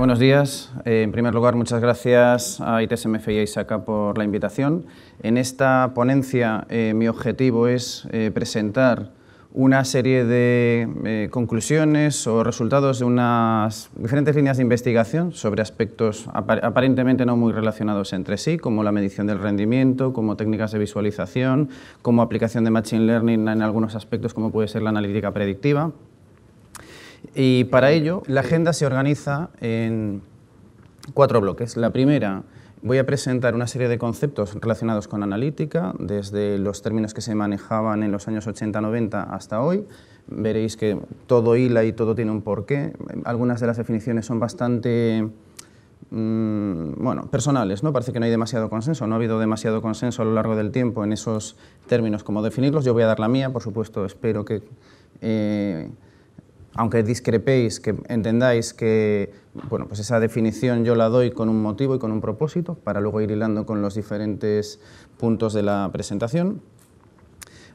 buenos días. En primer lugar, muchas gracias a ITSMF y a ISACA por la invitación. En esta ponencia mi objetivo es presentar una serie de conclusiones o resultados de unas diferentes líneas de investigación sobre aspectos aparentemente no muy relacionados entre sí, como la medición del rendimiento, como técnicas de visualización, como aplicación de Machine Learning en algunos aspectos como puede ser la analítica predictiva. Y para ello, la agenda se organiza en 4 bloques. La primera, voy a presentar una serie de conceptos relacionados con analítica, desde los términos que se manejaban en los años 80-90 hasta hoy. Veréis que todo hila y todo tiene un porqué. Algunas de las definiciones son bastante personales, ¿no? Parece que no hay demasiado consenso, no ha habido demasiado consenso a lo largo del tiempo en esos términos, cómo definirlos. Yo voy a dar la mía, por supuesto, espero que aunque discrepéis, que entendáis que pues esa definición yo la doy con un motivo y con un propósito, para luego ir hilando con los diferentes puntos de la presentación.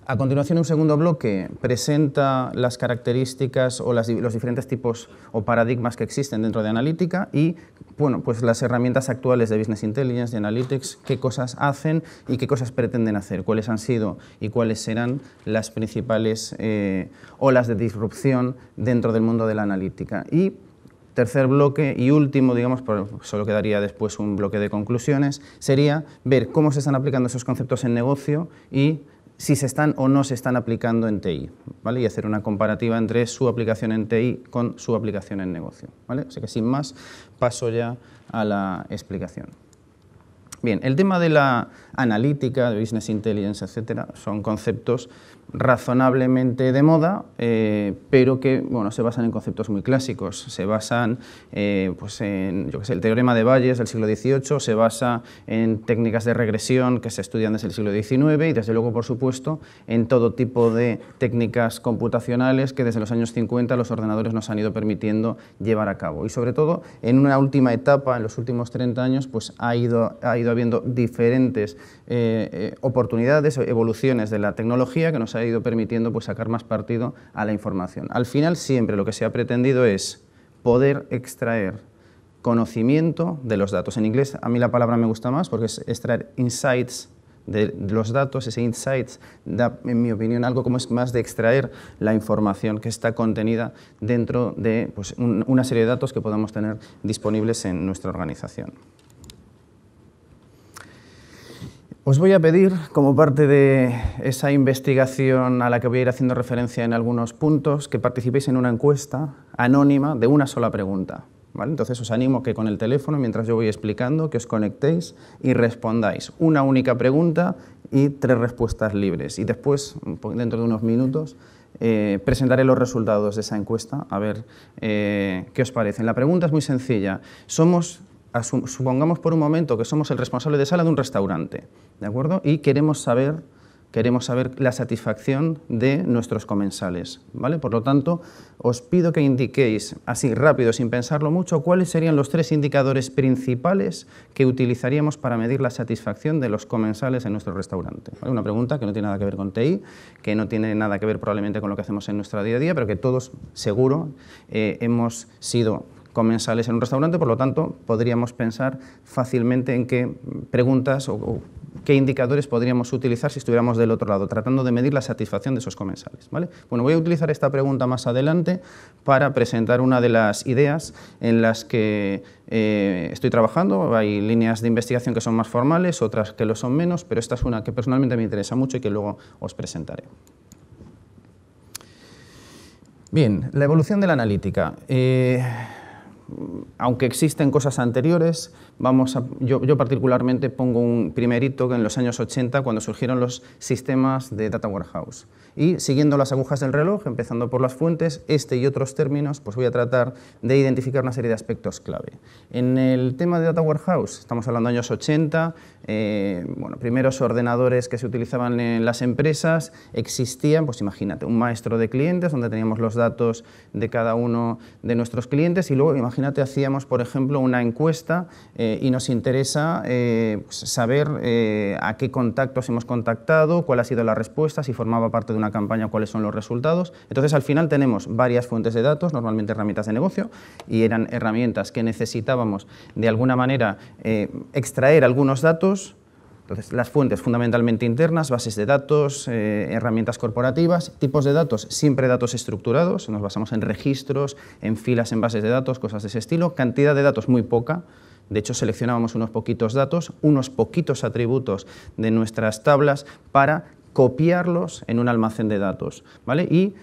A continuación, un segundo bloque presenta las características o los diferentes tipos o paradigmas que existen dentro de analítica y pues las herramientas actuales de Business Intelligence, de Analytics, qué cosas hacen y qué cosas pretenden hacer, cuáles han sido y cuáles serán las principales olas de disrupción dentro del mundo de la analítica. Y tercer bloque y último, digamos, solo quedaría después un bloque de conclusiones, sería ver cómo se están aplicando esos conceptos en negocio y si se están o no se están aplicando en TI, ¿vale? Y hacer una comparativa entre su aplicación en TI con su aplicación en negocio, ¿vale? O sea que sin más paso ya a la explicación. Bien, el tema de la analítica, de Business Intelligence, etcétera, son conceptos razonablemente de moda, pero que se basan en conceptos muy clásicos. Se basan pues en el teorema de Bayes del siglo XVIII, se basa en técnicas de regresión que se estudian desde el siglo XIX y, desde luego, por supuesto, en todo tipo de técnicas computacionales que desde los años 50 los ordenadores nos han ido permitiendo llevar a cabo. Y, sobre todo, en una última etapa, en los últimos 30 años, pues ha ido habiendo diferentes oportunidades, evoluciones de la tecnología que nos ha ido permitiendo pues sacar más partido a la información. Al final, siempre lo que se ha pretendido es poder extraer conocimiento de los datos. En inglés a mí la palabra me gusta más porque es extraer insights de los datos. Ese insights da, en mi opinión, algo como es más de extraer la información que está contenida dentro de pues, una serie de datos que podamos tener disponibles en nuestra organización. Os voy a pedir, como parte de esa investigación a la que voy a ir haciendo referencia en algunos puntos, que participéis en una encuesta anónima de una sola pregunta, ¿vale? Entonces os animo que con el teléfono, mientras yo voy explicando, que os conectéis y respondáis una única pregunta y 3 respuestas libres. Y después, dentro de unos minutos, presentaré los resultados de esa encuesta, a ver qué os parecen. La pregunta es muy sencilla. Supongamos por un momento que somos el responsable de sala de un restaurante, ¿de acuerdo? Y queremos saber la satisfacción de nuestros comensales, ¿vale? Por lo tanto, os pido que indiquéis, así rápido, sin pensarlo mucho, cuáles serían los 3 indicadores principales que utilizaríamos para medir la satisfacción de los comensales en nuestro restaurante, ¿vale? Una pregunta que no tiene nada que ver con TI, que no tiene nada que ver probablemente con lo que hacemos en nuestro día a día, pero que todos, seguro, hemos sido comensales en un restaurante, por lo tanto, podríamos pensar fácilmente en qué preguntas o qué indicadores podríamos utilizar si estuviéramos del otro lado, tratando de medir la satisfacción de esos comensales, ¿vale? Bueno, voy a utilizar esta pregunta más adelante para presentar una de las ideas en las que estoy trabajando. Hay líneas de investigación que son más formales, otras que lo son menos, pero esta es una que personalmente me interesa mucho y que luego os presentaré. Bien, la evolución de la analítica. Aunque existen cosas anteriores, yo particularmente pongo un primer hito en los años 80, cuando surgieron los sistemas de Data Warehouse. Y siguiendo las agujas del reloj, empezando por las fuentes, este y otros términos, pues voy a tratar de identificar una serie de aspectos clave. En el tema de Data Warehouse, estamos hablando de años 80, primeros ordenadores que se utilizaban en las empresas, existían, pues imagínate, un maestro de clientes, donde teníamos los datos de cada uno de nuestros clientes, y luego imagínate imagínate, hacíamos, por ejemplo, una encuesta y nos interesa saber a qué contactos hemos contactado, cuál ha sido la respuesta, si formaba parte de una campaña, cuáles son los resultados. Entonces, al final tenemos varias fuentes de datos, normalmente herramientas de negocio, y eran herramientas que necesitábamos de alguna manera extraer algunos datos. Entonces, las fuentes fundamentalmente internas, bases de datos, herramientas corporativas, tipos de datos, siempre datos estructurados, nos basamos en registros, en filas en bases de datos, cosas de ese estilo, cantidad de datos muy poca, de hecho seleccionábamos unos poquitos datos, unos poquitos atributos de nuestras tablas para copiarlos en un almacén de datos, ¿vale? Y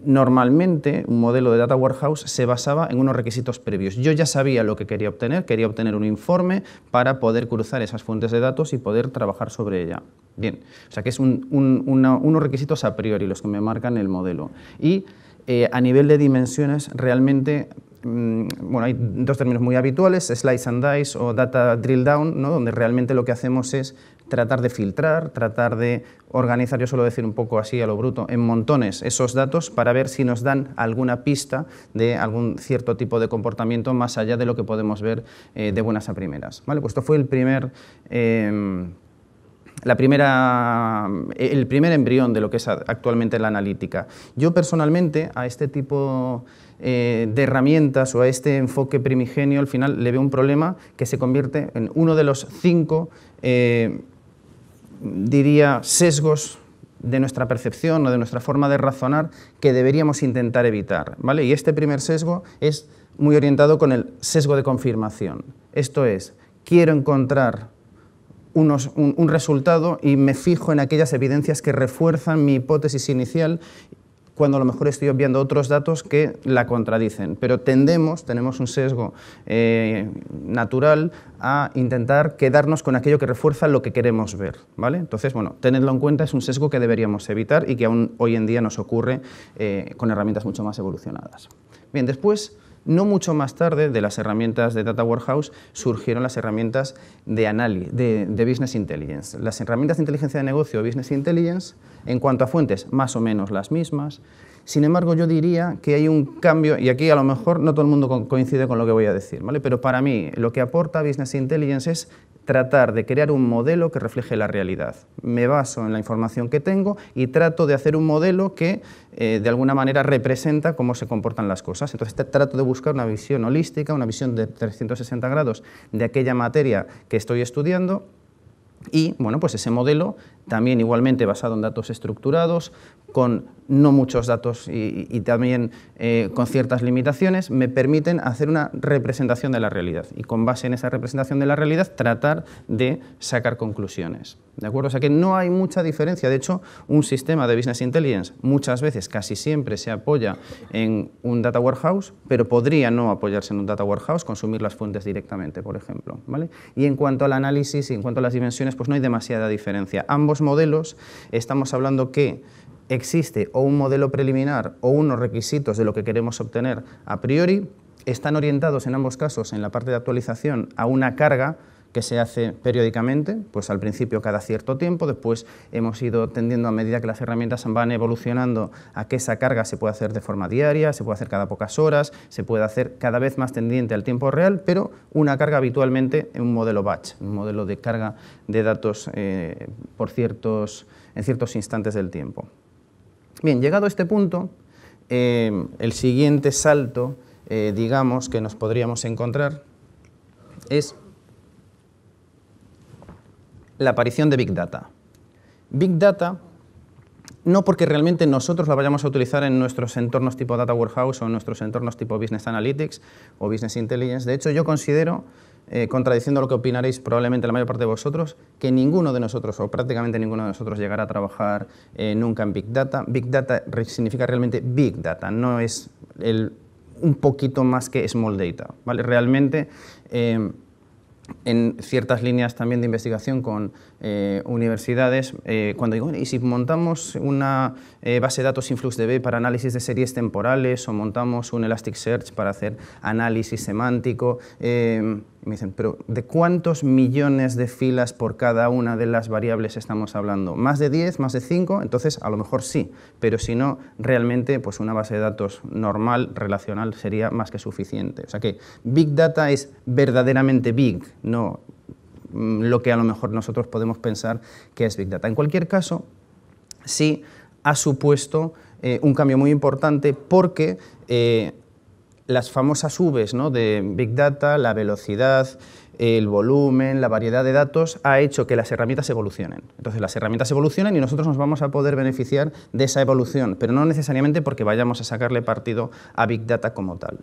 normalmente un modelo de Data Warehouse se basaba en unos requisitos previos. Yo ya sabía lo que quería obtener un informe para poder cruzar esas fuentes de datos y poder trabajar sobre ella. Bien, o sea que es unos requisitos a priori los que me marcan el modelo. Y a nivel de dimensiones, realmente, bueno, hay dos términos muy habituales, slice and dice o data drill down, ¿no? Donde realmente lo que hacemos es tratar de filtrar, tratar de organizar, yo suelo decir un poco así a lo bruto, en montones esos datos para ver si nos dan alguna pista de algún cierto tipo de comportamiento más allá de lo que podemos ver de buenas a primeras. ¿Vale? Pues esto fue el primer embrión de lo que es actualmente la analítica. Yo personalmente a este tipo de herramientas o a este enfoque primigenio al final le veo un problema que se convierte en uno de los 5 diría, sesgos de nuestra percepción o de nuestra forma de razonar que deberíamos intentar evitar, ¿vale? Y este primer sesgo es muy orientado con el sesgo de confirmación. Esto es, quiero encontrar un resultado y me fijo en aquellas evidencias que refuerzan mi hipótesis inicial cuando a lo mejor estoy obviando otros datos que la contradicen, pero tenemos un sesgo natural a intentar quedarnos con aquello que refuerza lo que queremos ver, ¿vale? Entonces, bueno, tenedlo en cuenta, es un sesgo que deberíamos evitar y que aún hoy en día nos ocurre con herramientas mucho más evolucionadas. Bien, después, no mucho más tarde de las herramientas de Data Warehouse surgieron las herramientas de Business Intelligence. Las herramientas de inteligencia de negocio o Business Intelligence, en cuanto a fuentes, más o menos las mismas. Sin embargo, yo diría que hay un cambio, y aquí a lo mejor no todo el mundo coincide con lo que voy a decir, ¿vale? Pero para mí lo que aporta Business Intelligence es tratar de crear un modelo que refleje la realidad. Me baso en la información que tengo y trato de hacer un modelo que de alguna manera representa cómo se comportan las cosas. Entonces trato de buscar una visión holística, una visión de 360 grados de aquella materia que estoy estudiando y, bueno, pues ese modelo también igualmente basado en datos estructurados, con no muchos datos y también con ciertas limitaciones, me permiten hacer una representación de la realidad y con base en esa representación de la realidad tratar de sacar conclusiones. ¿De acuerdo? O sea que no hay mucha diferencia. De hecho, un sistema de Business Intelligence muchas veces, casi siempre, se apoya en un Data Warehouse, pero podría no apoyarse en un Data Warehouse, consumir las fuentes directamente, por ejemplo, ¿vale? Y en cuanto al análisis y en cuanto a las dimensiones, pues no hay demasiada diferencia. Ambos modelos, estamos hablando que existe o un modelo preliminar o unos requisitos de lo que queremos obtener a priori, están orientados en ambos casos en la parte de actualización a una carga que se hace periódicamente, pues al principio cada cierto tiempo, después hemos ido tendiendo a medida que las herramientas van evolucionando a que esa carga se puede hacer de forma diaria, se puede hacer cada pocas horas, se puede hacer cada vez más tendiente al tiempo real, pero una carga habitualmente en un modelo batch, un modelo de carga de datos en ciertos instantes del tiempo. Bien, llegado a este punto, el siguiente salto, digamos, que nos podríamos encontrar es la aparición de Big Data. Big Data, no porque realmente nosotros la vayamos a utilizar en nuestros entornos tipo Data Warehouse o en nuestros entornos tipo Business Analytics o Business Intelligence. De hecho, yo considero, contradiciendo lo que opinaréis probablemente la mayor parte de vosotros, que ninguno de nosotros, o prácticamente ninguno de nosotros, llegará a trabajar nunca en Big Data. Big Data significa realmente Big Data, no es un poquito más que Small Data, ¿vale? Realmente, en ciertas líneas también de investigación con universidades, cuando digo, ¿y si montamos una base de datos InfluxDB para análisis de series temporales o montamos un Elasticsearch para hacer análisis semántico? Me dicen, pero ¿de cuántos millones de filas por cada una de las variables estamos hablando? ¿Más de 10, más de 5? Entonces, a lo mejor sí, pero si no, realmente pues una base de datos normal, relacional, sería más que suficiente. O sea que Big Data es verdaderamente big, no lo que a lo mejor nosotros podemos pensar que es Big Data. En cualquier caso, sí ha supuesto un cambio muy importante porque las famosas Vs, ¿no?, de Big Data, la velocidad, el volumen, la variedad de datos, ha hecho que las herramientas evolucionen. Entonces, las herramientas evolucionan y nosotros nos vamos a poder beneficiar de esa evolución, pero no necesariamente porque vayamos a sacarle partido a Big Data como tal.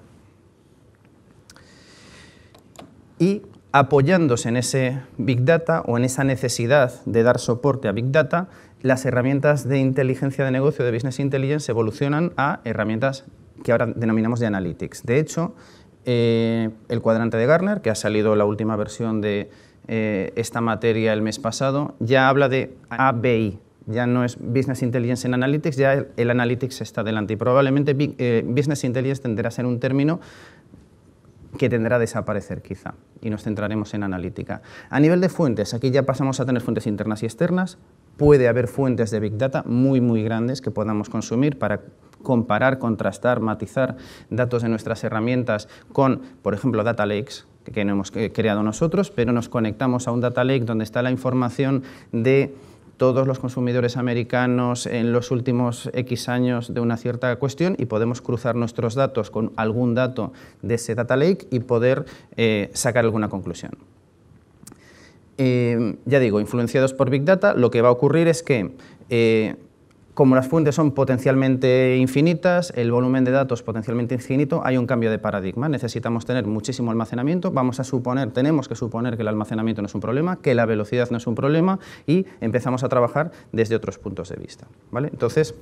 Y apoyándose en ese Big Data o en esa necesidad de dar soporte a Big Data, las herramientas de inteligencia de negocio, de Business Intelligence, evolucionan a herramientas que ahora denominamos de Analytics. De hecho, el cuadrante de Gartner, que ha salido la última versión de esta materia el mes pasado, ya habla de ABI. Ya no es Business Intelligence en Analytics, ya el Analytics está delante. Y probablemente Business Intelligence tenderá a ser un término que tendrá a desaparecer quizá, y nos centraremos en analítica. A nivel de fuentes, aquí ya pasamos a tener fuentes internas y externas. Puede haber fuentes de Big Data muy grandes que podamos consumir para comparar, contrastar, matizar datos de nuestras herramientas con, por ejemplo, data lakes, que no hemos creado nosotros, pero nos conectamos a un data lake donde está la información de todos los consumidores americanos en los últimos X años de una cierta cuestión y podemos cruzar nuestros datos con algún dato de ese data lake y poder sacar alguna conclusión. Ya digo, influenciados por Big Data, lo que va a ocurrir es que como las fuentes son potencialmente infinitas, el volumen de datos potencialmente infinito, hay un cambio de paradigma. Necesitamos tener muchísimo almacenamiento, tenemos que suponer que el almacenamiento no es un problema, que la velocidad no es un problema y empezamos a trabajar desde otros puntos de vista, ¿vale? Entonces,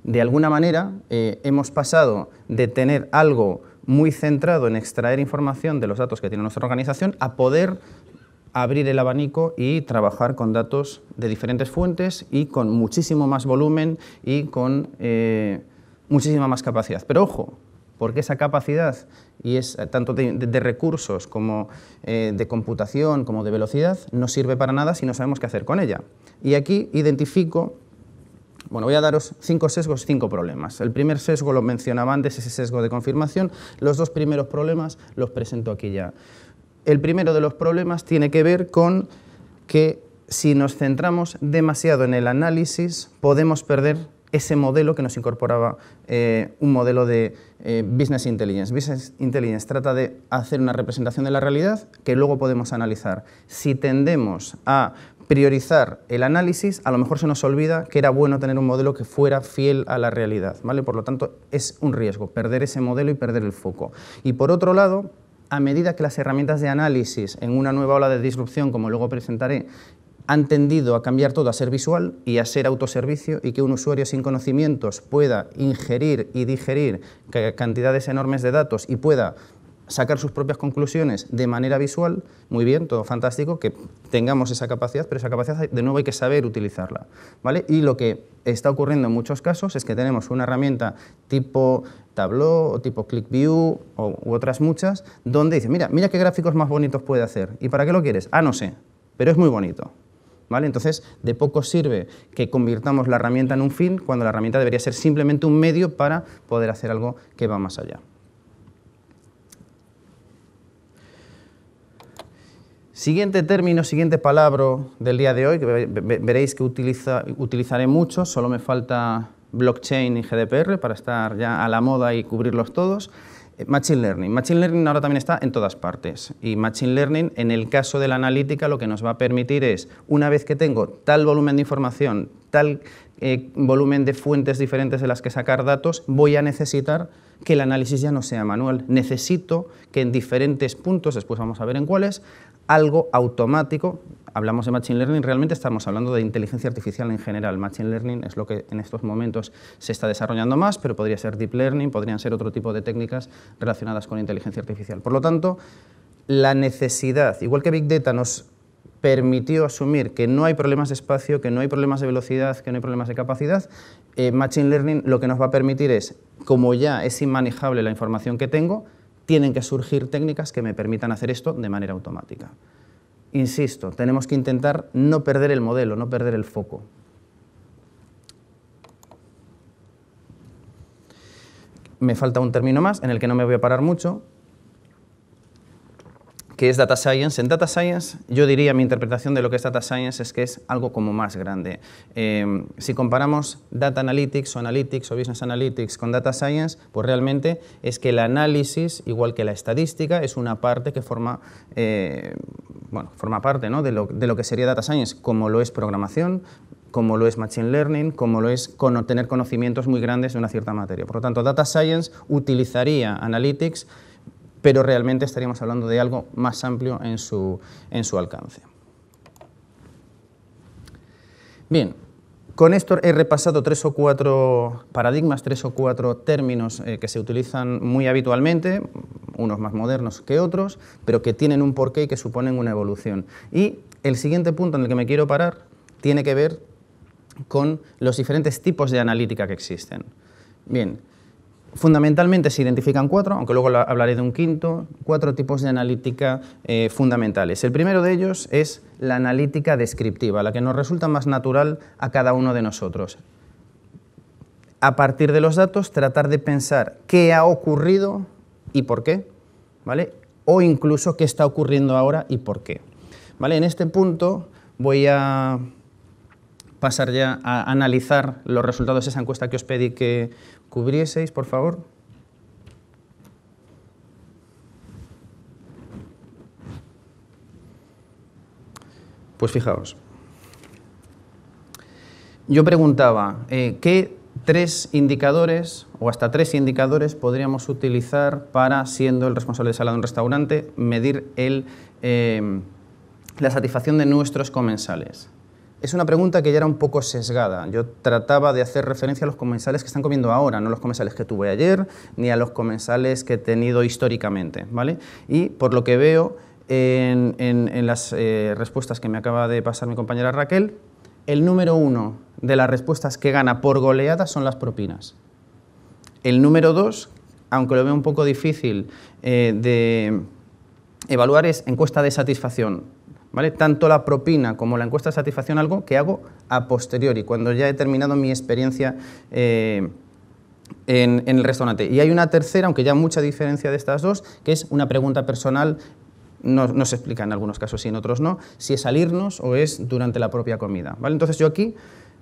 de alguna manera, hemos pasado de tener algo muy centrado en extraer información de los datos que tiene nuestra organización a poder abrir el abanico y trabajar con datos de diferentes fuentes y con muchísimo más volumen y con muchísima más capacidad. Pero ojo, porque esa capacidad, y es tanto de recursos como de computación como de velocidad, no sirve para nada si no sabemos qué hacer con ella. Y aquí identifico, bueno, voy a daros 5 sesgos, 5 problemas. El primer sesgo lo mencionaba antes, ese sesgo de confirmación. Los 2 primeros problemas los presento aquí ya. El primero de los problemas tiene que ver con que si nos centramos demasiado en el análisis, podemos perder ese modelo que nos incorporaba un modelo de Business Intelligence. Business Intelligence trata de hacer una representación de la realidad que luego podemos analizar. Si tendemos a priorizar el análisis, a lo mejor se nos olvida que era bueno tener un modelo que fuera fiel a la realidad, ¿vale? Por lo tanto, es un riesgo perder ese modelo y perder el foco. Y por otro lado, a medida que las herramientas de análisis en una nueva ola de disrupción, como luego presentaré, han tendido a cambiar todo a ser visual y a ser autoservicio y que un usuario sin conocimientos pueda ingerir y digerir cantidades enormes de datos y pueda sacar sus propias conclusiones de manera visual, muy bien, todo fantástico, que tengamos esa capacidad, pero esa capacidad de nuevo hay que saber utilizarla, ¿vale? Y lo que está ocurriendo en muchos casos es que tenemos una herramienta tipo Tableau o tipo ClickView u otras muchas, donde dice, mira qué gráficos más bonitos puede hacer. ¿Y para qué lo quieres? Ah, no sé, pero es muy bonito, ¿vale? Entonces, de poco sirve que convirtamos la herramienta en un fin cuando la herramienta debería ser simplemente un medio para poder hacer algo que va más allá. Siguiente término, siguiente palabra del día de hoy, que veréis que utilizaré mucho, solo me falta blockchain y GDPR para estar ya a la moda y cubrirlos todos. Machine Learning. Machine Learning ahora también está en todas partes y Machine Learning en el caso de la analítica lo que nos va a permitir es, una vez que tengo tal volumen de información, tal volumen de fuentes diferentes de las que sacar datos, voy a necesitar que el análisis ya no sea manual. Necesito que en diferentes puntos, después vamos a ver en cuáles, algo automático. Hablamos de Machine Learning, realmente estamos hablando de inteligencia artificial en general. Machine Learning es lo que en estos momentos se está desarrollando más, pero podría ser Deep Learning, podrían ser otro tipo de técnicas relacionadas con inteligencia artificial. Por lo tanto, la necesidad, igual que Big Data nos permitió asumir que no hay problemas de espacio, que no hay problemas de velocidad, que no hay problemas de capacidad. Machine Learning lo que nos va a permitir es, como ya es inmanejable la información que tengo, tienen que surgir técnicas que me permitan hacer esto de manera automática. Insisto, tenemos que intentar no perder el modelo, no perder el foco. Me falta un término más en el que no me voy a parar mucho, que es Data Science. En Data Science, yo diría, mi interpretación de lo que es Data Science es que es algo como más grande. Si comparamos Data Analytics o Business Analytics con Data Science, pues realmente es que el análisis, igual que la estadística, es una parte que forma parte, ¿no?, de lo que sería Data Science, como lo es programación, como lo es Machine Learning, como lo es tener conocimientos muy grandes de una cierta materia. Por lo tanto, Data Science utilizaría Analytics, pero realmente estaríamos hablando de algo más amplio en su alcance. Bien, con esto he repasado 3 o 4 paradigmas, 3 o 4 términos que se utilizan muy habitualmente, unos más modernos que otros, pero que tienen un porqué y que suponen una evolución. Y el siguiente punto en el que me quiero parar tiene que ver con los diferentes tipos de analítica que existen. Bien, fundamentalmente se identifican 4, aunque luego hablaré de un quinto, 4 tipos de analítica fundamentales. El primero de ellos es la analítica descriptiva, la que nos resulta más natural a cada uno de nosotros. A partir de los datos, tratar de pensar qué ha ocurrido y por qué, ¿vale? O incluso qué está ocurriendo ahora y por qué. ¿Vale? En este punto voy a pasar ya a analizar los resultados de esa encuesta que os pedí que cubrieseis, por favor. Pues fijaos. Yo preguntaba, ¿qué 3 indicadores o hasta 3 indicadores podríamos utilizar para, siendo el responsable de sala de un restaurante, medir la satisfacción de nuestros comensales? Es una pregunta que ya era un poco sesgada. Yo trataba de hacer referencia a los comensales que están comiendo ahora, no los comensales que tuve ayer, ni a los comensales que he tenido históricamente, ¿vale? Y por lo que veo en las respuestas que me acaba de pasar mi compañera Raquel, el número 1 de las respuestas que gana por goleada son las propinas. El número 2, aunque lo veo un poco difícil de evaluar, es encuesta de satisfacción. ¿Vale? Tanto la propina como la encuesta de satisfacción, algo que hago a posteriori, cuando ya he terminado mi experiencia en el restaurante. Y hay una tercera, aunque ya mucha diferencia de estas dos, que es una pregunta personal, no se explica en algunos casos y en otros no, si es al irnos o es durante la propia comida. ¿Vale? Entonces yo aquí,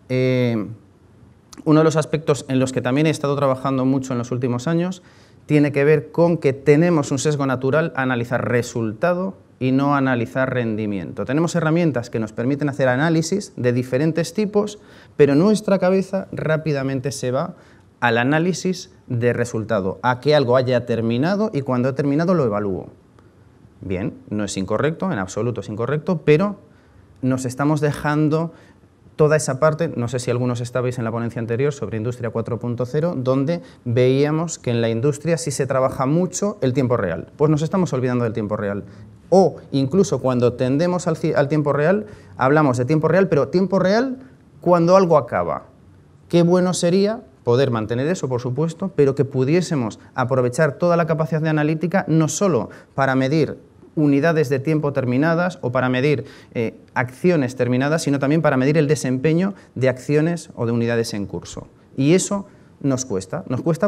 uno de los aspectos en los que también he estado trabajando mucho en los últimos años, tiene que ver con que tenemos un sesgo natural a analizar resultado y no analizar rendimiento. Tenemos herramientas que nos permiten hacer análisis de diferentes tipos, pero nuestra cabeza rápidamente se va al análisis de resultado, a que algo haya terminado y cuando ha terminado lo evalúo. Bien, no es incorrecto, en absoluto es incorrecto, pero nos estamos dejando toda esa parte, no sé si algunos estabais en la ponencia anterior sobre Industria 4.0, donde veíamos que en la industria sí se trabaja mucho el tiempo real. Pues nos estamos olvidando del tiempo real. O incluso cuando tendemos al tiempo real, hablamos de tiempo real, pero tiempo real cuando algo acaba. Qué bueno sería poder mantener eso, por supuesto, pero que pudiésemos aprovechar toda la capacidad de analítica no solo para medir unidades de tiempo terminadas o para medir acciones terminadas, sino también para medir el desempeño de acciones o de unidades en curso. Y eso nos cuesta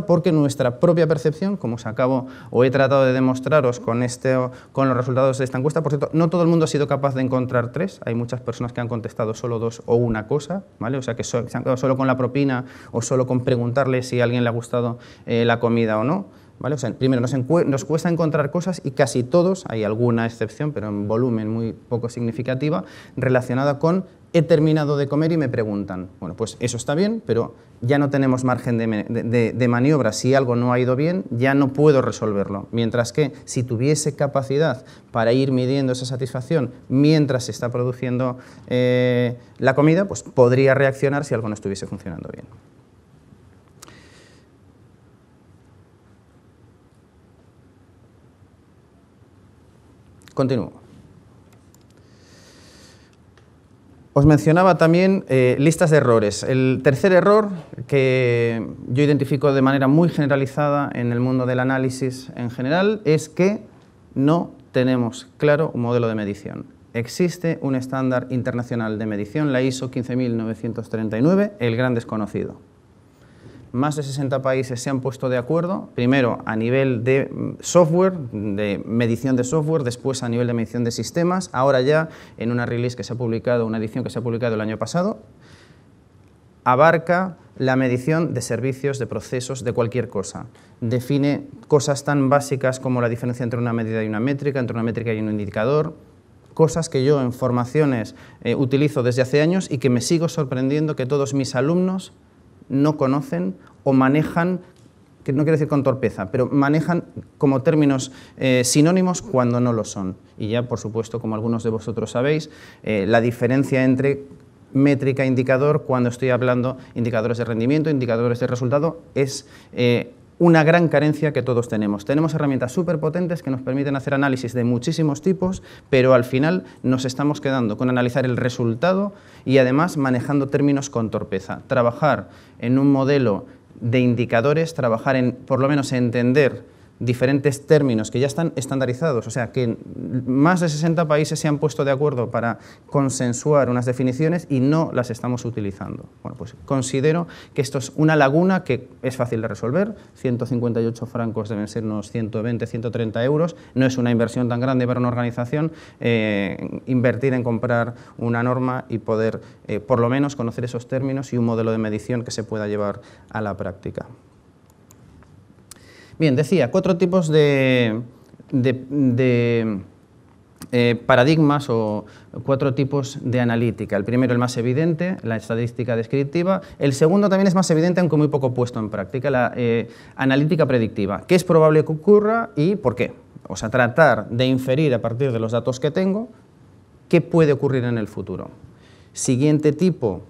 porque nuestra propia percepción, como os acabo o he tratado de demostraros con los resultados de esta encuesta, por cierto, no todo el mundo ha sido capaz de encontrar 3, hay muchas personas que han contestado solo 2 o una cosa, ¿vale? O sea que se han quedado solo con la propina o solo con preguntarle si a alguien le ha gustado la comida o no. ¿Vale? O sea, primero, nos cuesta encontrar cosas y casi todos, hay alguna excepción, pero en volumen muy poco significativa, relacionada con he terminado de comer y me preguntan. Bueno, pues eso está bien, pero ya no tenemos margen de maniobra. Si algo no ha ido bien, ya no puedo resolverlo. Mientras que si tuviese capacidad para ir midiendo esa satisfacción mientras se está produciendo la comida, pues podría reaccionar si algo no estuviese funcionando bien. Continúo. Os mencionaba también listas de errores. El tercer error que yo identifico de manera muy generalizada en el mundo del análisis en general es que no tenemos claro un modelo de medición. Existe un estándar internacional de medición, la ISO 15939, el gran desconocido. Más de 60 países se han puesto de acuerdo, primero a nivel de software, de medición de software, después a nivel de medición de sistemas, ahora ya en una release que se ha publicado, una edición que se ha publicado el año pasado, abarca la medición de servicios, de procesos, de cualquier cosa. Define cosas tan básicas como la diferencia entre una medida y una métrica, entre una métrica y un indicador, cosas que yo en formaciones utilizo desde hace años y que me sigo sorprendiendo que todos mis alumnos no conocen o manejan, que no quiero decir con torpeza, pero manejan como términos sinónimos cuando no lo son. Y ya, por supuesto, como algunos de vosotros sabéis, la diferencia entre métrica e indicador, cuando estoy hablando indicadores de rendimiento, indicadores de resultado, es una gran carencia que todos tenemos. Tenemos herramientas súper potentes que nos permiten hacer análisis de muchísimos tipos, pero al final nos estamos quedando con analizar el resultado y además manejando términos con torpeza. Trabajar en un modelo de indicadores, trabajar en, por lo menos, entender diferentes términos que ya están estandarizados, o sea que más de 60 países se han puesto de acuerdo para consensuar unas definiciones y no las estamos utilizando. Bueno, pues considero que esto es una laguna que es fácil de resolver, 158 francos deben ser unos 120, 130 euros, no es una inversión tan grande para una organización, invertir en comprar una norma y poder por lo menos conocer esos términos y un modelo de medición que se pueda llevar a la práctica. Bien, decía, 4 tipos de paradigmas o 4 tipos de analítica. El primero, el más evidente, la estadística descriptiva. El segundo también es más evidente, aunque muy poco puesto en práctica, la analítica predictiva. ¿Qué es probable que ocurra y por qué? O sea, tratar de inferir a partir de los datos que tengo qué puede ocurrir en el futuro. Siguiente tipo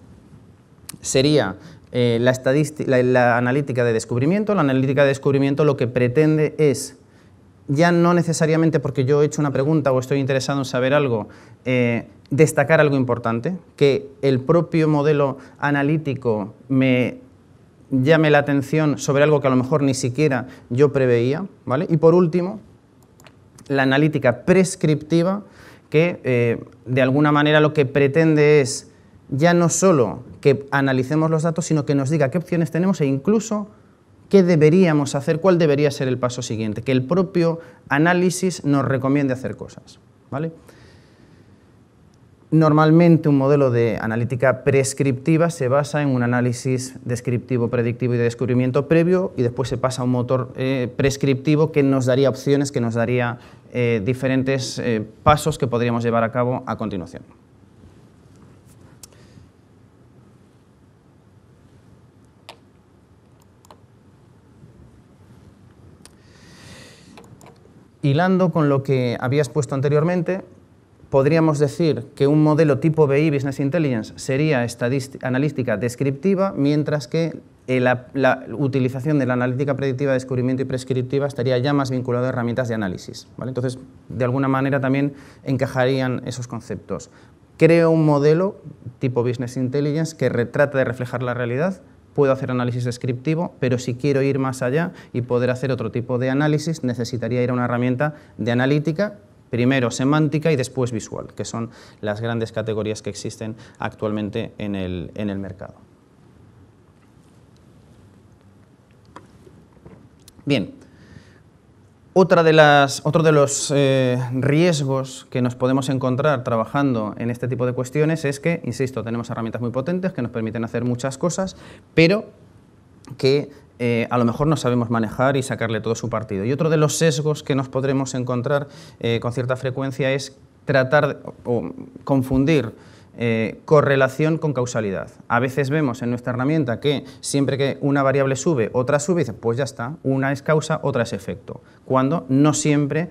sería la analítica de descubrimiento. La analítica de descubrimiento lo que pretende es, ya no necesariamente porque yo he hecho una pregunta o estoy interesado en saber algo, destacar algo importante, que el propio modelo analítico me llame la atención sobre algo que a lo mejor ni siquiera yo preveía, ¿vale? Y por último, la analítica prescriptiva, que de alguna manera lo que pretende es ya no solo que analicemos los datos, sino que nos diga qué opciones tenemos e incluso qué deberíamos hacer, cuál debería ser el paso siguiente, que el propio análisis nos recomiende hacer cosas, ¿vale? Normalmente un modelo de analítica prescriptiva se basa en un análisis descriptivo, predictivo y de descubrimiento previo y después se pasa a un motor prescriptivo que nos daría opciones, que nos daría diferentes pasos que podríamos llevar a cabo a continuación. Hilando con lo que habías puesto anteriormente, podríamos decir que un modelo tipo BI, Business Intelligence, sería analítica descriptiva, mientras que la utilización de la analítica predictiva, descubrimiento y prescriptiva estaría ya más vinculado a herramientas de análisis, ¿vale? Entonces, de alguna manera también encajarían esos conceptos. Creo un modelo tipo Business Intelligence que trata de reflejar la realidad. Puedo hacer análisis descriptivo, pero si quiero ir más allá y poder hacer otro tipo de análisis, necesitaría ir a una herramienta de analítica, primero semántica y después visual, que son las grandes categorías que existen actualmente en el mercado. Bien, otro de los riesgos que nos podemos encontrar trabajando en este tipo de cuestiones es que, insisto, tenemos herramientas muy potentes que nos permiten hacer muchas cosas, pero que a lo mejor no sabemos manejar y sacarle todo su partido. Y otro de los sesgos que nos podremos encontrar con cierta frecuencia es tratar o confundir correlación con causalidad. A veces vemos en nuestra herramienta que siempre que una variable sube, otra sube, y dice, pues ya está, una es causa, otra es efecto, cuando no siempre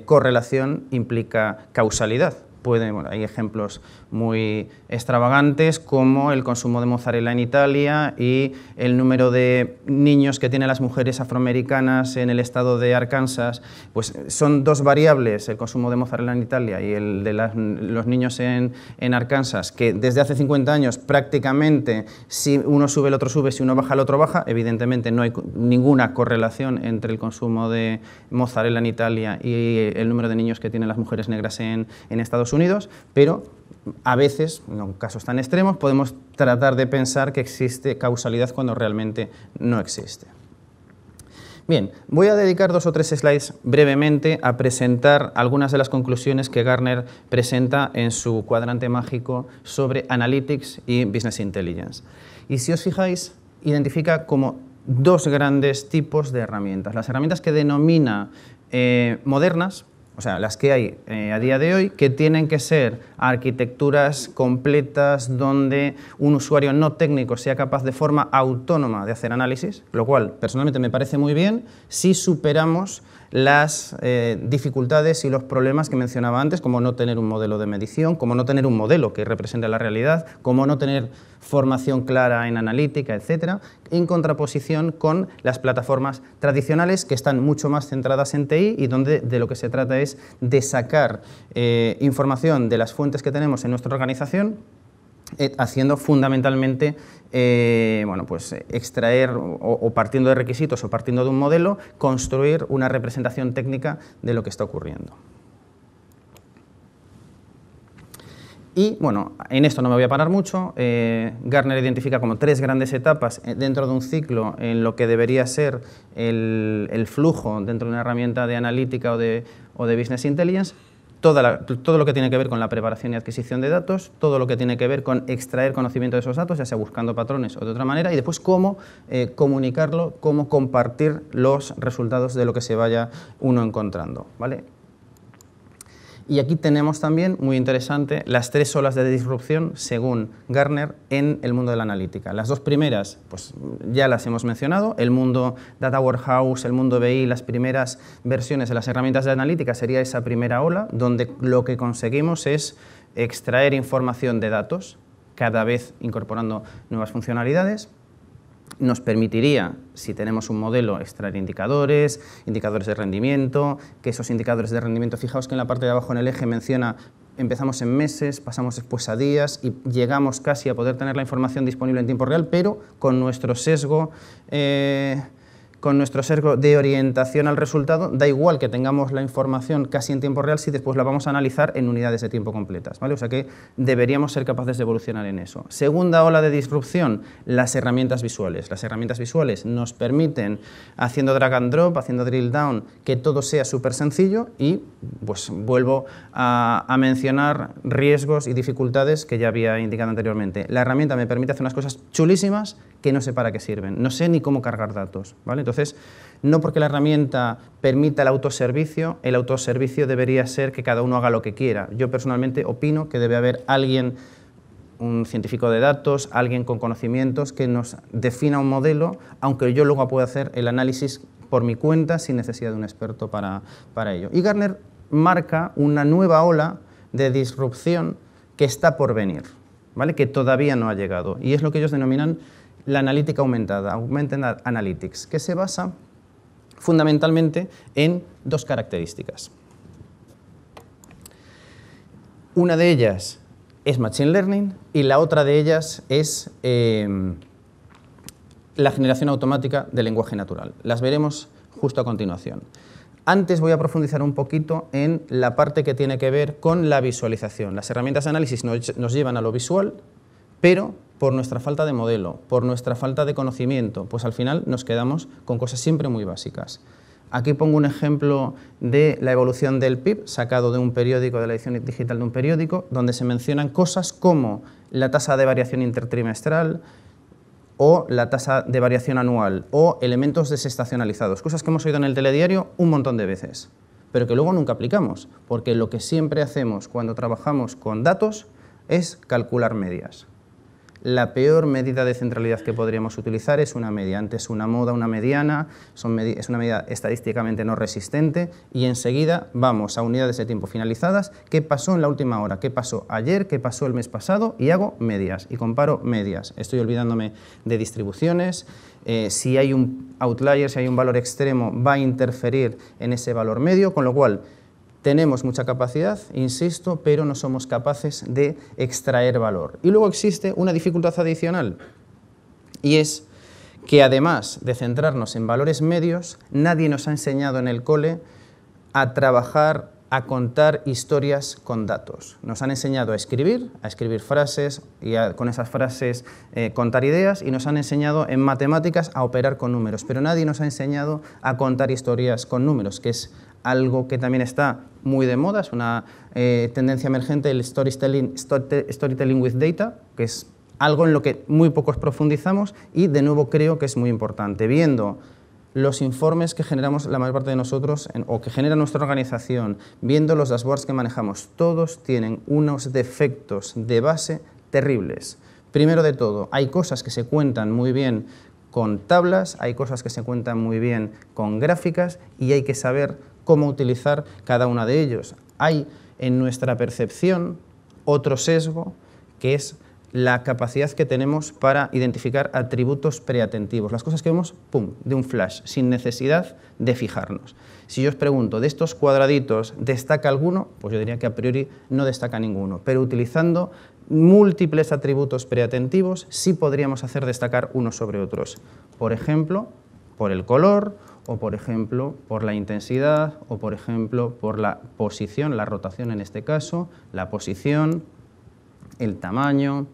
correlación implica causalidad. Bueno, hay ejemplos muy extravagantes como el consumo de mozzarella en Italia y el número de niños que tienen las mujeres afroamericanas en el estado de Arkansas. Pues son dos variables, el consumo de mozzarella en Italia y el de los niños en Arkansas, que desde hace 50 años prácticamente si uno sube el otro sube, si uno baja el otro baja. Evidentemente no hay ninguna correlación entre el consumo de mozzarella en Italia y el número de niños que tienen las mujeres negras en Estados Unidos, pero a veces, en casos tan extremos, podemos tratar de pensar que existe causalidad cuando realmente no existe. Bien, voy a dedicar 2 o 3 slides brevemente a presentar algunas de las conclusiones que Gartner presenta en su cuadrante mágico sobre Analytics y Business Intelligence. Y si os fijáis, identifica como 2 grandes tipos de herramientas. Las herramientas que denomina modernas, o sea, las que hay a día de hoy, que tienen que ser arquitecturas completas donde un usuario no técnico sea capaz de forma autónoma de hacer análisis, lo cual personalmente me parece muy bien si superamos las dificultades y los problemas que mencionaba antes, como no tener un modelo de medición, como no tener un modelo que represente la realidad, como no tener formación clara en analítica, etcétera, en contraposición con las plataformas tradicionales que están mucho más centradas en TI y donde de lo que se trata es de sacar información de las fuentes que tenemos en nuestra organización, haciendo fundamentalmente bueno, pues extraer o partiendo de requisitos o partiendo de un modelo, construir una representación técnica de lo que está ocurriendo. Y bueno, en esto no me voy a parar mucho. Gartner identifica como 3 grandes etapas dentro de un ciclo en lo que debería ser el flujo dentro de una herramienta de analítica o de Business Intelligence. Todo lo que tiene que ver con la preparación y adquisición de datos, todo lo que tiene que ver con extraer conocimiento de esos datos, ya sea buscando patrones o de otra manera, y después cómo comunicarlo, cómo compartir los resultados de lo que se vaya uno encontrando, ¿vale? Y aquí tenemos también, muy interesante, las 3 olas de disrupción, según Gartner, en el mundo de la analítica. Las 2 primeras, pues ya las hemos mencionado, el mundo Data Warehouse, el mundo BI, las primeras versiones de las herramientas de analítica sería esa primera ola, donde lo que conseguimos es extraer información de datos, cada vez incorporando nuevas funcionalidades. Nos permitiría, si tenemos un modelo, extraer indicadores de rendimiento, que esos indicadores de rendimiento, fijaos que en la parte de abajo en el eje menciona, empezamos en meses, pasamos después a días y llegamos casi a poder tener la información disponible en tiempo real, pero con nuestro sesgo de orientación al resultado, da igual que tengamos la información casi en tiempo real si después la vamos a analizar en unidades de tiempo completas, ¿vale? O sea que deberíamos ser capaces de evolucionar en eso. Segunda ola de disrupción, las herramientas visuales. Las herramientas visuales nos permiten, haciendo drag and drop, haciendo drill down, que todo sea súper sencillo y pues vuelvo a mencionar riesgos y dificultades que ya había indicado anteriormente. La herramienta me permite hacer unas cosas chulísimas que no sé para qué sirven, no sé ni cómo cargar datos, ¿vale? Entonces, no porque la herramienta permita el autoservicio debería ser que cada uno haga lo que quiera. Yo personalmente opino que debe haber alguien, un científico de datos, alguien con conocimientos que nos defina un modelo, aunque yo luego pueda hacer el análisis por mi cuenta sin necesidad de un experto para ello. Y Gartner marca una nueva ola de disrupción que está por venir, ¿vale? Que todavía no ha llegado, y es lo que ellos denominan la analítica aumentada, Augmented Analytics, que se basa fundamentalmente en 2 características. Una de ellas es Machine Learning y la otra de ellas es la generación automática de lenguaje natural. Las veremos justo a continuación. Antes voy a profundizar un poquito en la parte que tiene que ver con la visualización. Las herramientas de análisis nos llevan a lo visual, pero por nuestra falta de modelo, por nuestra falta de conocimiento, pues al final nos quedamos con cosas siempre muy básicas. Aquí pongo un ejemplo de la evolución del PIB, sacado de un periódico, de la edición digital de un periódico, donde se mencionan cosas como la tasa de variación intertrimestral o la tasa de variación anual o elementos desestacionalizados, cosas que hemos oído en el telediario un montón de veces, pero que luego nunca aplicamos, porque lo que siempre hacemos cuando trabajamos con datos es calcular medias. la peor medida de centralidad que podríamos utilizar es una media. Antes una moda, una mediana, es una medida estadísticamente no resistente y enseguida vamos a unidades de tiempo finalizadas. ¿Qué pasó en la última hora? ¿Qué pasó ayer? ¿Qué pasó el mes pasado? Y hago medias y comparo medias. Estoy olvidándome de distribuciones. Si hay un outlier, si hay un valor extremo, va a interferir en ese valor medio, con lo cual tenemos mucha capacidad, insisto, pero no somos capaces de extraer valor. Y luego existe una dificultad adicional, y es que además de centrarnos en valores medios, nadie nos ha enseñado en el cole a trabajar, a contar historias con datos. Nos han enseñado a escribir frases y con esas frases contar ideas, y nos han enseñado en matemáticas a operar con números, pero nadie nos ha enseñado a contar historias con números, que es algo que también está muy de moda, es una tendencia emergente, el storytelling with data, que es algo en lo que muy pocos profundizamos y de nuevo creo que es muy importante. Viendo los informes que generamos la mayor parte de nosotros o que genera nuestra organización, viendo los dashboards que manejamos, todos tienen unos defectos de base terribles. Primero de todo, hay cosas que se cuentan muy bien con tablas, hay cosas que se cuentan muy bien con gráficas y hay que saber cómo utilizar cada una de ellos. Hay en nuestra percepción otro sesgo que es la capacidad que tenemos para identificar atributos preatentivos, las cosas que vemos, pum, de un flash, sin necesidad de fijarnos. Si yo os pregunto, ¿de estos cuadraditos destaca alguno? Pues yo diría que a priori no destaca ninguno, pero utilizando múltiples atributos preatentivos sí podríamos hacer destacar unos sobre otros. Por ejemplo, por el color, o por ejemplo, por la intensidad, o por ejemplo, por la posición, la rotación en este caso, la posición, el tamaño,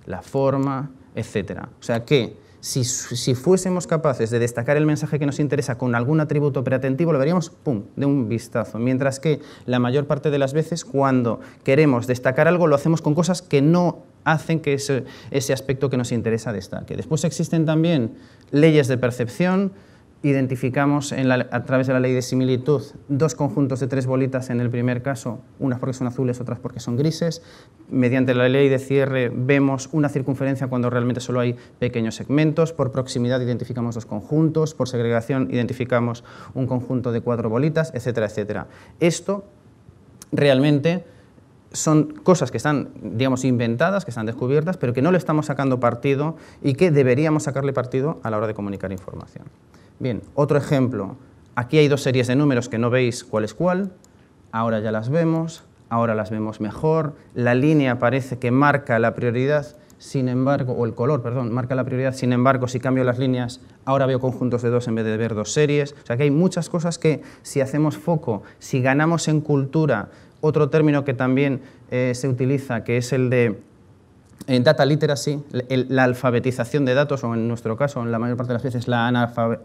la forma, etc. O sea que si fuésemos capaces de destacar el mensaje que nos interesa con algún atributo preatentivo, lo veríamos ¡pum!, de un vistazo. Mientras que la mayor parte de las veces cuando queremos destacar algo lo hacemos con cosas que no hacen que ese aspecto que nos interesa destaque. Después existen también leyes de percepción. Identificamos a través de la ley de similitud dos conjuntos de tres bolitas en el primer caso, unas porque son azules, otras porque son grises. Mediante la ley de cierre vemos una circunferencia cuando realmente solo hay pequeños segmentos. Por proximidad identificamos dos conjuntos, por segregación identificamos un conjunto de cuatro bolitas, etcétera, etcétera. Esto realmente son cosas que están, digamos, inventadas, que están descubiertas, pero que no le estamos sacando partido y que deberíamos sacarle partido a la hora de comunicar información. Bien, otro ejemplo. Aquí hay dos series de números que no veis cuál es cuál. Ahora ya las vemos, ahora las vemos mejor. La línea parece que marca la prioridad, sin embargo, o el color, perdón, marca la prioridad. Sin embargo, si cambio las líneas, ahora veo conjuntos de dos en vez de ver dos series. O sea que hay muchas cosas que si hacemos foco, si ganamos en cultura, otro término que también se utiliza, que es el de data literacy, la alfabetización de datos, o en nuestro caso, en la mayor parte de las veces, la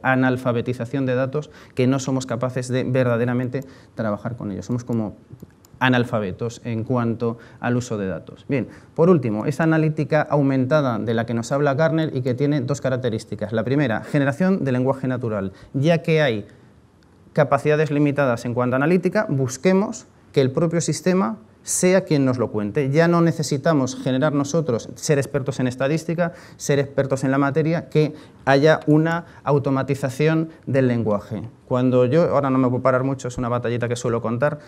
analfabetización de datos, que no somos capaces de verdaderamente trabajar con ellos. Somos como analfabetos en cuanto al uso de datos. Bien, por último, esa analítica aumentada de la que nos habla Gartner y que tiene dos características. La primera, generación de lenguaje natural. Ya que hay capacidades limitadas en cuanto a analítica, busquemos que el propio sistema sea quien nos lo cuente. Ya no necesitamos generar nosotros, ser expertos en estadística, ser expertos en la materia, que haya una automatización del lenguaje. Cuando yo, ahora no me puedo parar mucho, es una batallita que suelo contar,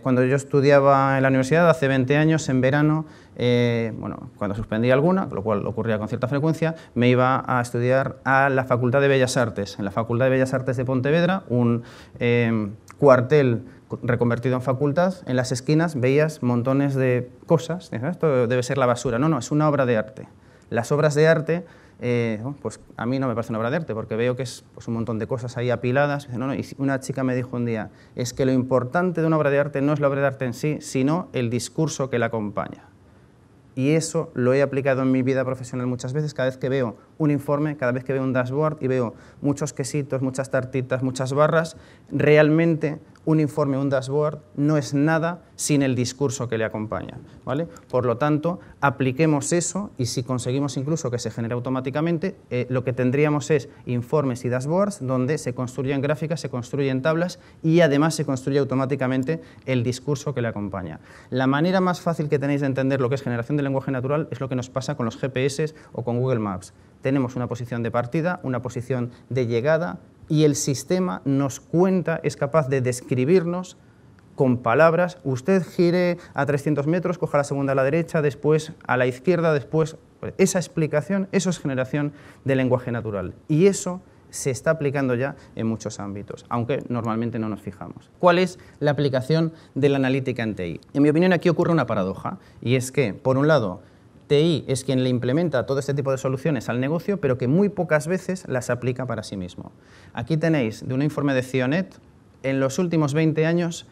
cuando yo estudiaba en la universidad hace 20 años, en verano, bueno, cuando suspendía alguna, lo cual ocurría con cierta frecuencia, me iba a estudiar a la Facultad de Bellas Artes. En la Facultad de Bellas Artes de Pontevedra, un cuartel reconvertido en facultad, en las esquinas veías montones de cosas. Esto debe ser la basura. No, no, es una obra de arte. Las obras de arte, pues a mí no me parece una obra de arte, porque veo que es pues, un montón de cosas ahí apiladas. No, no. Y una chica me dijo un día, es que lo importante de una obra de arte no es la obra de arte en sí, sino el discurso que la acompaña. Y eso lo he aplicado en mi vida profesional muchas veces, cada vez que veo un informe, cada vez que veo un dashboard y veo muchos quesitos, muchas tartitas, muchas barras, realmente un informe, un dashboard, no es nada sin el discurso que le acompaña, ¿vale? Por lo tanto, apliquemos eso y si conseguimos incluso que se genere automáticamente, lo que tendríamos es informes y dashboards donde se construyen gráficas, se construyen tablas y además se construye automáticamente el discurso que le acompaña. La manera más fácil que tenéis de entender lo que es generación de lenguaje natural es lo que nos pasa con los GPS o con Google Maps. Tenemos una posición de partida, una posición de llegada y el sistema nos cuenta, es capaz de describirnos con palabras, usted gire a 300 metros, coja la segunda a la derecha, después a la izquierda, después... Esa explicación, eso es generación de lenguaje natural. Y eso se está aplicando ya en muchos ámbitos, aunque normalmente no nos fijamos. ¿Cuál es la aplicación de la analítica en TI? En mi opinión, aquí ocurre una paradoja, y es que, por un lado, TI es quien le implementa todo este tipo de soluciones al negocio, pero que muy pocas veces las aplica para sí mismo. Aquí tenéis, de un informe de CIONET, en los últimos 20 años,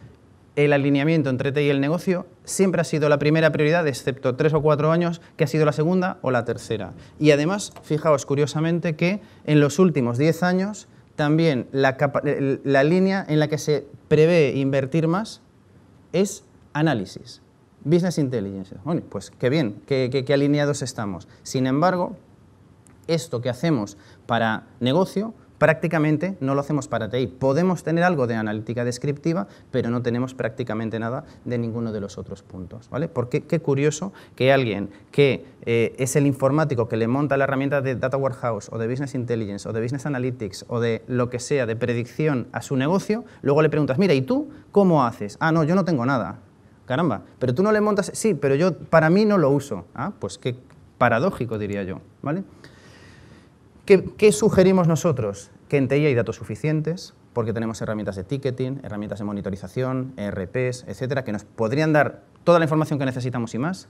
el alineamiento entre TI y el negocio siempre ha sido la primera prioridad, excepto 3 o 4 años, que ha sido la segunda o la tercera. Y además, fijaos curiosamente que en los últimos 10 años también la línea en la que se prevé invertir más es análisis, business intelligence. Bueno, pues qué bien, qué alineados estamos. Sin embargo, esto que hacemos para negocio, prácticamente no lo hacemos para TI. Podemos tener algo de analítica descriptiva, pero no tenemos prácticamente nada de ninguno de los otros puntos, ¿vale? Porque qué curioso que alguien que es el informático que le monta la herramienta de Data Warehouse o de Business Intelligence o de Business Analytics o de lo que sea de predicción a su negocio, luego le preguntas, mira, ¿y tú cómo haces? Ah, no, yo no tengo nada. Caramba, pero tú no le montas... Sí, pero yo para mí no lo uso. Ah, pues qué paradójico, diría yo, ¿vale? ¿Qué sugerimos nosotros? Que en TI hay datos suficientes, porque tenemos herramientas de ticketing, herramientas de monitorización, ERPs, etcétera, que nos podrían dar toda la información que necesitamos y más.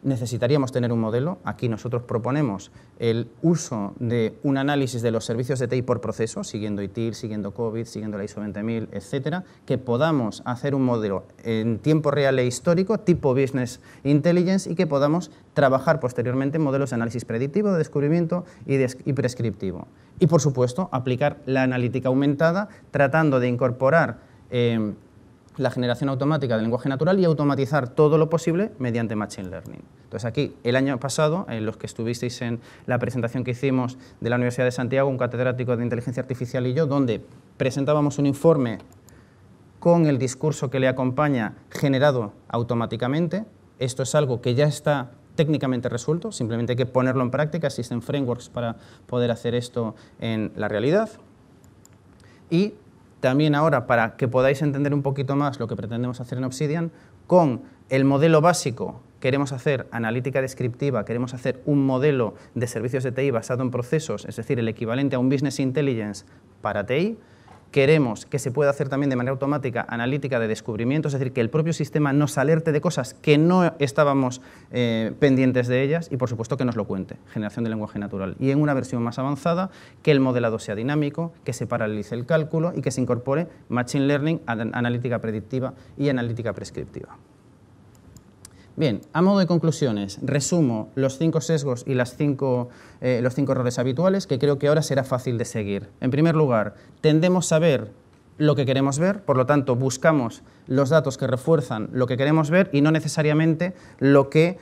Necesitaríamos tener un modelo. Aquí nosotros proponemos el uso de un análisis de los servicios de TI por proceso, siguiendo ITIL, siguiendo COVID, siguiendo la ISO 20000, etcétera, que podamos hacer un modelo en tiempo real e histórico, tipo Business Intelligence, y que podamos trabajar posteriormente en modelos de análisis predictivo, de descubrimiento y prescriptivo. Y, por supuesto, aplicar la analítica aumentada, tratando de incorporar la generación automática del lenguaje natural y automatizar todo lo posible mediante Machine Learning. Entonces aquí, el año pasado, los que estuvisteis en la presentación que hicimos de la Universidad de Santiago, un catedrático de inteligencia artificial y yo, donde presentábamos un informe con el discurso que le acompaña generado automáticamente. Esto es algo que ya está técnicamente resuelto, simplemente hay que ponerlo en práctica, existen frameworks para poder hacer esto en la realidad. Y también ahora, para que podáis entender un poquito más lo que pretendemos hacer en Obsidian, con el modelo básico queremos hacer analítica descriptiva, queremos hacer un modelo de servicios de TI basado en procesos, es decir, el equivalente a un Business Intelligence para TI. Queremos que se pueda hacer también de manera automática analítica de descubrimiento, es decir, que el propio sistema nos alerte de cosas que no estábamos pendientes de ellas y, por supuesto, que nos lo cuente, generación de lenguaje natural. Y en una versión más avanzada, que el modelado sea dinámico, que se paralelice el cálculo y que se incorpore Machine Learning, analítica predictiva y analítica prescriptiva. Bien, a modo de conclusiones, resumo los 5 sesgos y los 5 errores habituales que creo que ahora será fácil de seguir. En primer lugar, tendemos a ver lo que queremos ver, por lo tanto, buscamos los datos que refuerzan lo que queremos ver y no necesariamente lo que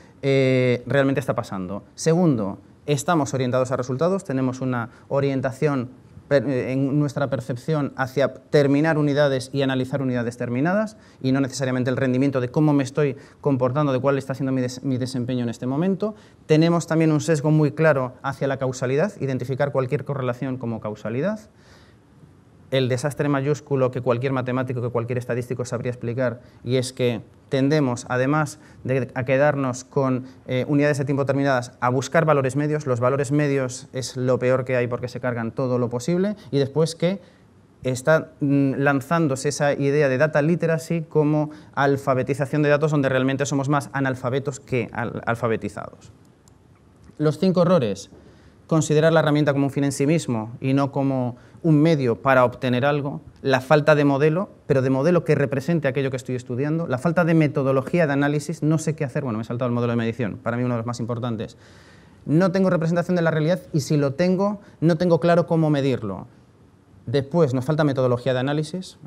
realmente está pasando. Segundo, estamos orientados a resultados, tenemos una orientación en nuestra percepción hacia terminar unidades y analizar unidades terminadas y no necesariamente el rendimiento de cómo me estoy comportando, de cuál está siendo mi desempeño en este momento. Tenemos también un sesgo muy claro hacia la causalidad, identificar cualquier correlación como causalidad. El desastre mayúsculo que cualquier matemático, que cualquier estadístico sabría explicar, y es que tendemos, además de a quedarnos con unidades de tiempo determinadas, a buscar valores medios. Los valores medios es lo peor que hay porque se cargan todo lo posible, y después que está lanzándose esa idea de data literacy como alfabetización de datos, donde realmente somos más analfabetos que alfabetizados. Los 5 errores: considerar la herramienta como un fin en sí mismo y no como un medio para obtener algo, la falta de modelo, pero de modelo que represente aquello que estoy estudiando, la falta de metodología de análisis, no sé qué hacer, bueno, me he saltado el modelo de medición, para mí uno de los más importantes. No tengo representación de la realidad y si lo tengo, no tengo claro cómo medirlo. Después nos falta metodología de análisis.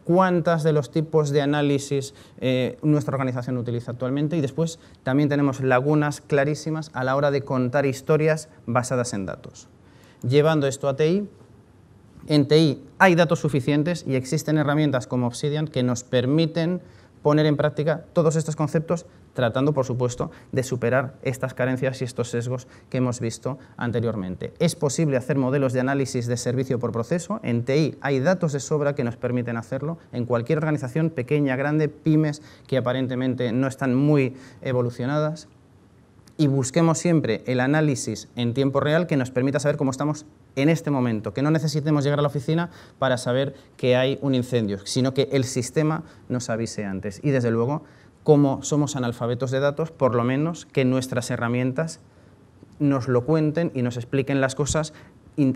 ¿Cuántos de los tipos de análisis nuestra organización utiliza actualmente? Y después también tenemos lagunas clarísimas a la hora de contar historias basadas en datos. Llevando esto a TI, en TI hay datos suficientes y existen herramientas como Obsidian que nos permiten poner en práctica todos estos conceptos, tratando, por supuesto, de superar estas carencias y estos sesgos que hemos visto anteriormente. Es posible hacer modelos de análisis de servicio por proceso. En TI hay datos de sobra que nos permiten hacerlo. En cualquier organización, pequeña, grande, pymes, que aparentemente no están muy evolucionadas. Y busquemos siempre el análisis en tiempo real que nos permita saber cómo estamos en este momento, que no necesitemos llegar a la oficina para saber que hay un incendio, sino que el sistema nos avise antes. Y desde luego, como somos analfabetos de datos, por lo menos que nuestras herramientas nos lo cuenten y nos expliquen las cosas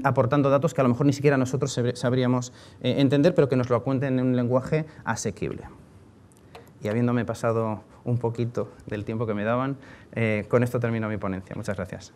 aportando datos que a lo mejor ni siquiera nosotros sabríamos entender, pero que nos lo cuenten en un lenguaje asequible. Y habiéndome pasado un poquito del tiempo que me daban, con esto termino mi ponencia. Muchas gracias.